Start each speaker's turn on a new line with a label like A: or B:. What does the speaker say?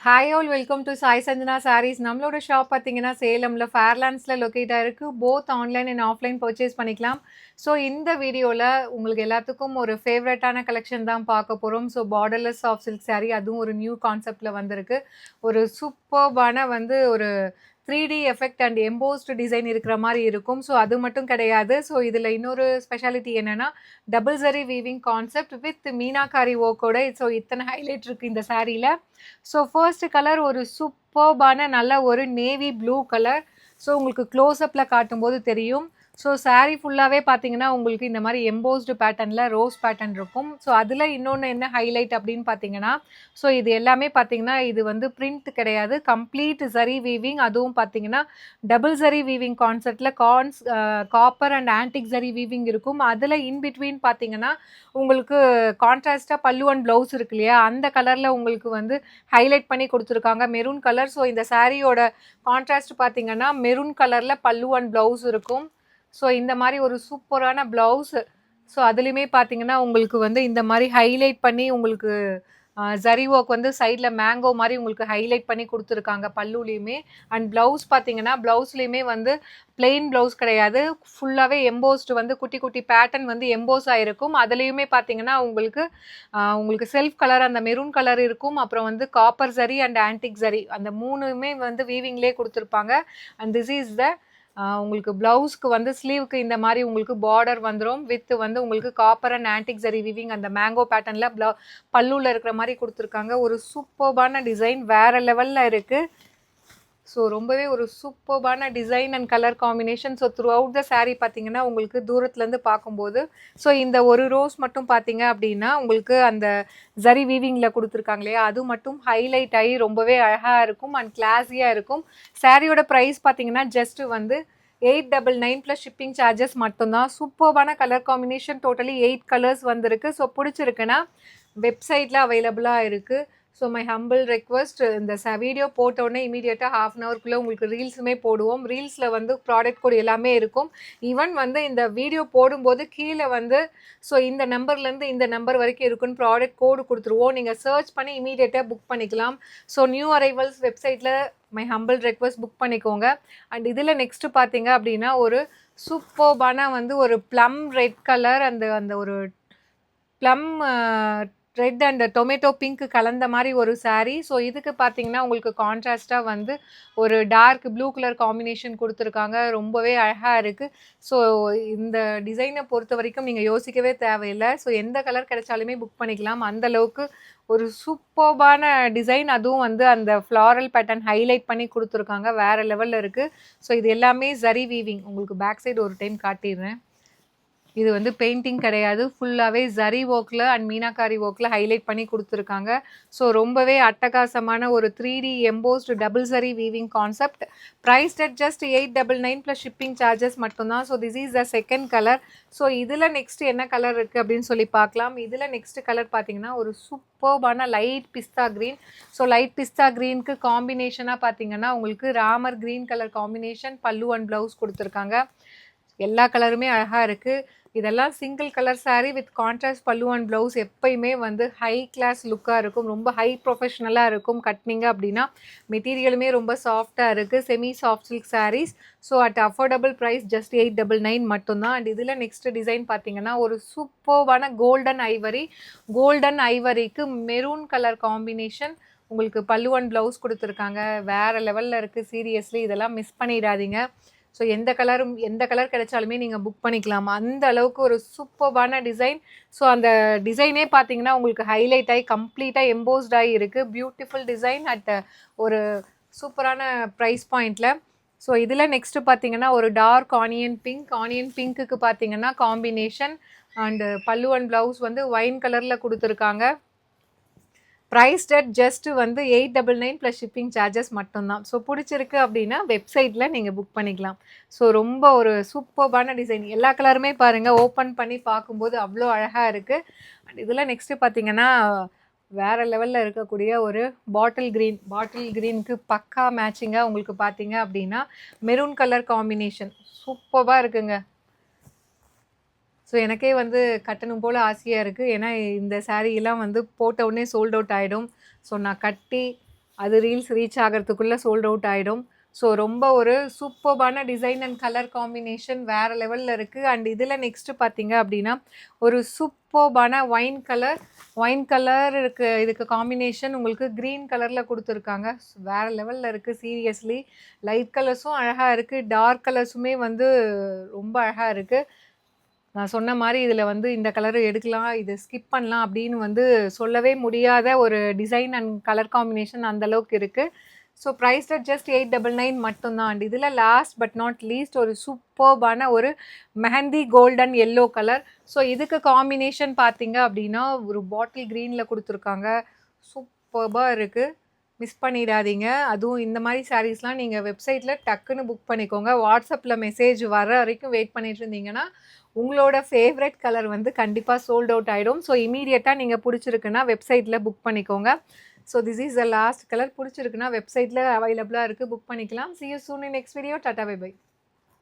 A: Hi all welcome to Sai Sanjana sarees. நம்மளோட shop பார்த்தீங்கன்னா சேலமில் ஃபேர்லாண்ட்ஸில் லொக்கேட் ஆகிருக்கு. Both online and offline purchase பண்ணிக்கலாம். ஸோ இந்த வீடியோவில் உங்களுக்கு எல்லாத்துக்கும் ஒரு ஃபேவரட்டான கலெக்ஷன் தான் பார்க்க போகிறோம். So borderless of silk saree, அதுவும் ஒரு நியூ கான்செப்டில் வந்திருக்கு. ஒரு சூப்பர்பான ஒரு 3D effect and embossed design இருக்கிற மாதிரி இருக்கும். ஸோ அது மட்டும் கிடையாது. ஸோ இதில் இன்னொரு ஸ்பெஷாலிட்டி என்னென்னா double zari weaving concept with meenakari ஒர்க்கோட. ஸோ இத்தனை ஹைலைட் இருக்குது இந்த சாரியில். ஸோ ஃபர்ஸ்ட் கலர் ஒரு சூப்பர்பான நல்ல ஒரு நேவி ப்ளூ கலர். ஸோ உங்களுக்கு க்ளோஸ்அப்பில் காட்டும்போது தெரியும். ஸோ சாரீ ஃபுல்லாகவே பார்த்தீங்கன்னா உங்களுக்கு இந்த மாதிரி எம்போஸ்டு பேட்டர்னில் ரோஸ் பேட்டர்ன் இருக்கும். ஸோ அதில் இன்னொன்று என்ன ஹைலைட் அப்படின்னு பார்த்தீங்கன்னா, ஸோ இது எல்லாமே பார்த்தீங்கன்னா இது பிரிண்ட் கிடையாது, கம்ப்ளீட் ஜரி வீவிங். அதுவும் பார்த்தீங்கன்னா டபுள் ஜரி வீவிங் கான்செப்டில் copper and antique zari weaving இருக்கும். அதில் இன்பிட்வீன் பார்த்தீங்கன்னா உங்களுக்கு கான்ட்ராஸ்டாக பல்லு அண்ட் ப்ளவுஸ் இருக்கு இல்லையா, அந்த கலரில் உங்களுக்கு ஹைலைட் பண்ணி கொடுத்துருக்காங்க, மெரூன் கலர். ஸோ இந்த சாரியோட கான்ட்ராஸ்ட் பார்த்தீங்கன்னா மெரூன் கலரில் பல்லு அண்ட் ப்ளவுஸ் இருக்கும். ஸோ இந்த மாதிரி ஒரு சூப்பரான ப்ளவுஸ். ஸோ அதுலேயுமே பார்த்தீங்கன்னா உங்களுக்கு இந்த மாதிரி ஹைலைட் பண்ணி உங்களுக்கு ஜரி ஒர்க் சைடில் மேங்கோ மாதிரி உங்களுக்கு ஹைலைட் பண்ணி கொடுத்துருக்காங்க பல்லுலேயுமே. அண்ட் ப்ளவுஸ் பார்த்தீங்கன்னா ப்ளவுஸ்லேயுமே பிளெயின் ப்ளவுஸ் கிடையாது, ஃபுல்லாகவே எம்போஸ்டு குட்டி குட்டி பேட்டர்ன் எம்போஸ் ஆகிருக்கும். அதுலேயுமே பார்த்தீங்கன்னா உங்களுக்கு செல்ஃப் கலர் அந்த மெரூன் கலர் இருக்கும். அப்புறம் copper zari and antique zari அந்த மூணுமே வீவிங்லேயே கொடுத்துருப்பாங்க. அண்ட் திஸ் இஸ் த உங்களுக்கு ப்ளவுஸ்க்கு ஸ்லீவுக்கு இந்த மாதிரி உங்களுக்கு பார்டர் வந்துடும் வித் உங்களுக்கு copper and antique zari weaving அந்த மேங்கோ பேட்டர்னில் பல்லுவில் இருக்கிற மாதிரி கொடுத்துருக்காங்க. ஒரு சூப்பர்பான டிசைன், வேறு லெவலில் இருக்குது. ஸோ ரொம்பவே ஒரு சூப்பர்பான design and colour combination. So throughout the sari பார்த்தீங்கன்னா உங்களுக்கு தூரத்துலேருந்து பார்க்கும்போது ஸோ இந்த ஒரு ரோஸ் மட்டும் பார்த்தீங்க அப்படின்னா உங்களுக்கு அந்த ஜரி வீவிங்கில் கொடுத்துருக்காங்க இல்லையா, அது மட்டும் ஹைலைட் ஆகி ரொம்பவே அழகாக இருக்கும் அண்ட் கிளாஸியாக இருக்கும். சாரியோட ப்ரைஸ் பார்த்தீங்கன்னா ஜஸ்ட் 899 ப்ளஸ் ஷிப்பிங் சார்ஜஸ் மட்டும்தான். சூப்பர்பான கலர் காம்பினேஷன், டோட்டலி 8 கலர்ஸ் வந்திருக்கு. ஸோ பிடிச்சிருக்குன்னா வெப்சைட்டில் அவைலபிளாக இருக்குது. ஸோ மை ஹம்பிள் ரெக்வஸ்ட், இந்த வீடியோ போட்ட உடனே இமீடியட்டாக ½ அன் ஹவர்க்குள்ளே உங்களுக்கு ரீல்ஸுமே போடுவோம். ரீல்ஸில் ப்ராடக்ட் கோட் எல்லாமே இருக்கும். ஈவன் இந்த வீடியோ போடும்போது கீழே ஸோ இந்த நம்பர்லேருந்து இந்த நம்பர் வரைக்கும் இருக்குன்னு ப்ராடக்ட் கோடு கொடுத்துருவோம். நீங்கள் சர்ச் பண்ணி இமீடியட்டாக புக் பண்ணிக்கலாம். ஸோ நியூ அரைவல்ஸ் வெப்சைட்டில் மை ஹம்பிள் ரெக்வஸ்ட் புக் பண்ணிக்கோங்க. அண்ட் இதில் நெக்ஸ்ட்டு பார்த்தீங்க அப்படின்னா ஒரு சூப்பர்பான ஒரு ப்ளம் ரெட் கலர், அந்த ஒரு plum red and tomato pink கலந்த மாதிரி ஒரு சாரீ. ஸோ இதுக்கு பார்த்தீங்கன்னா உங்களுக்கு கான்ட்ராஸ்டாக ஒரு டார்க் ப்ளூ கலர் காம்பினேஷன் கொடுத்துருக்காங்க. ரொம்பவே அழகாக இருக்குது. ஸோ இந்த டிசைனை பொறுத்த வரைக்கும் நீங்கள் யோசிக்கவே தேவையில்லை. ஸோ எந்த கலர் கிடைச்சாலுமே புக் பண்ணிக்கலாம், அந்தளவுக்கு ஒரு சூப்பர்பான டிசைன். அதுவும் அந்த ஃப்ளாரல் பேட்டர்ன் ஹைலைட் பண்ணி கொடுத்துருக்காங்க, வேறு லெவலில் இருக்குது. ஸோ இது எல்லாமே ஜரி வீவிங். உங்களுக்கு பேக் சைடு ஒரு டைம் காட்டிடுறேன். இது பெயிண்டிங் கிடையாது, ஃபுல்லாகவே ஜரி ஒர்க்கில் அண்ட் மீனாக்காரி ஒர்க்கில் ஹைலைட் பண்ணி கொடுத்துருக்காங்க. ஸோ ரொம்பவே அட்டகாசமான ஒரு 3D embossed double zari weaving concept. Price at just 899 plus shipping charges மட்டும்தான். So this is the second colour. So இதில் நெக்ஸ்ட் என்ன கலர் இருக்குது அப்படின்னு சொல்லி பார்க்கலாம். இதில் நெக்ஸ்ட் கலர் பார்த்தீங்கன்னா ஒரு சூப்பர்பான லைட் பிஸ்தா க்ரீன். ஸோ லைட் பிஸ்தா க்ரீனுக்கு காம்பினேஷனாக பார்த்தீங்கன்னா உங்களுக்கு ராமர் க்ரீன் கலர் காம்பினேஷன் பல்லு அண்ட் ப்ளவுஸ் கொடுத்துருக்காங்க. எல்லா கலருமே அழகாக இருக்குது. இதெல்லாம் single colour sari with contrast பல்லு அண்ட் ப்ளவுஸ். எப்பயுமே ஹை கிளாஸ் லுக்காக இருக்கும், ரொம்ப ஹை ப்ரொஃபஷ்னலாக இருக்கும். கட்டினீங்க அப்படின்னா மெட்டீரியலுமே ரொம்ப சாஃப்டாக இருக்குது, semi soft silk sarees. So at affordable price just 899 மட்டும்தான். அண்ட் இதில் நெக்ஸ்ட் டிசைன் பார்த்தீங்கன்னா ஒரு சூப்பர்வான கோல்டன் ஐவரிக்கு மெரூன் கலர் காம்பினேஷன். உங்களுக்கு பல்லு அண்ட் ப்ளவுஸ் கொடுத்துருக்காங்க, வேறு லெவலில் இருக்குது. சீரியஸ்லி இதெல்லாம் மிஸ் பண்ணிடாதீங்க. ஸோ எந்த கலர் கிடைச்சாலுமே நீங்கள் புக் பண்ணிக்கலாம், அந்த அளவுக்கு ஒரு சூப்பர்பான டிசைன். ஸோ அந்த டிசைனே பார்த்தீங்கன்னா உங்களுக்கு ஹைலைட் ஆகி கம்ப்ளீட்டாக எம்போஸ்ட் ஆகி இருக்குது. பியூட்டிஃபுல் டிசைன் அட் ஒரு சூப்பரான ப்ரைஸ் பாயிண்டில். ஸோ இதில் நெக்ஸ்ட்டு பார்த்தீங்கன்னா ஒரு டார்க் ஆனியன் பிங்க்குக்கு பார்த்தீங்கன்னா combination and pallu and blouse wine கலரில் கொடுத்துருக்காங்க. Price at just 899 plus shipping charges மட்டும்தான். ஸோ பிடிச்சிருக்கு அப்படின்னா வெப்சைட்டில் நீங்கள் புக் பண்ணிக்கலாம். ஸோ ரொம்ப ஒரு சூப்பர்பான டிசைன். எல்லா கலருமே பாருங்கள், ஓப்பன் பண்ணி பார்க்கும்போது அவ்வளோ அழகாக இருக்குது. அண்ட் இதில் நெக்ஸ்ட்டு பார்த்தீங்கன்னா வேறு லெவலில் இருக்கக்கூடிய ஒரு பாட்டில் க்ரீனுக்கு பக்கா மேட்சிங்காக உங்களுக்கு பார்த்தீங்க அப்படின்னா மெரூன் கலர் காம்பினேஷன் சூப்பராக இருக்குங்க. ஸோ எனக்கே கட்டணும் போல் ஆசையாக இருக்குது. ஏன்னா இந்த சாரீலாம் போட்ட உடனே சோல்ட் அவுட் ஆகிடும். ஸோ நான் கட்டி அது ரீல்ஸ் ரீச் ஆகிறதுக்குள்ளே சோல்ட் அவுட் ஆகிடும். ஸோ ரொம்ப ஒரு சூப்பர்பான டிசைன் அண்ட் கலர் காம்பினேஷன் வேறு லெவலில் இருக்குது. அண்ட் இதில் நெக்ஸ்ட்டு பார்த்தீங்க அப்படின்னா ஒரு சூப்பர்பான ஒயின் கலர் இருக்குது. இதுக்கு காம்பினேஷன் உங்களுக்கு க்ரீன் கலரில் கொடுத்துருக்காங்க. வேறு லெவலில் இருக்குது சீரியஸ்லி. லைட் கலர்ஸும் அழகாக இருக்குது, டார்க் கலர்ஸுமே வந்து ரொம்ப அழகாக இருக்குது. நான் சொன்ன மாதிரி இதில் வந்து இந்த கலர் எடுக்கலாம், இது ஸ்கிப் பண்ணலாம் அப்படின்னு வந்து சொல்லவே முடியாத ஒரு டிசைன் அண்ட் கலர் காம்பினேஷன் அந்தளவுக்கு இருக்குது. ஸோ ப்ரைஸ் அட் ஜஸ்ட் 899 மட்டும்தான். அண்ட் இதில் லாஸ்ட் பட் நாட் லீஸ்ட் ஒரு சூப்பர்பான ஒரு mehndi golden yellow colour. So இதுக்கு காம்பினேஷன் பார்த்தீங்க அப்படின்னா ஒரு பாட்டில் க்ரீனில் கொடுத்துருக்காங்க. சூப்பர்பாக இருக்குது, மிஸ் பண்ணிடாதீங்க. அதுவும் இந்த மாதிரி சாரீஸ்லாம் நீங்கள் வெப்சைட்டில் டக்குன்னு புக் பண்ணிக்கோங்க. வாட்ஸ்அப்பில் மெசேஜ் வர வரைக்கும் வெயிட் பண்ணிட்டு இருந்தீங்கன்னா உங்களோட ஃபேவரட் கலர் வந்து கண்டிப்பாக சோல்ட் அவுட் ஆகிடும். ஸோ இமீடியட்டாக நீங்கள் பிடிச்சிருக்குன்னா வெப்சைட்டில் புக் பண்ணிக்கோங்க. So this is the last colour. பிடிச்சிருக்குன்னா வெப்சைட்டில் அவைலபிளாக இருக்குது, புக் பண்ணிக்கலாம். See you soon in next video. Tata, bye bye.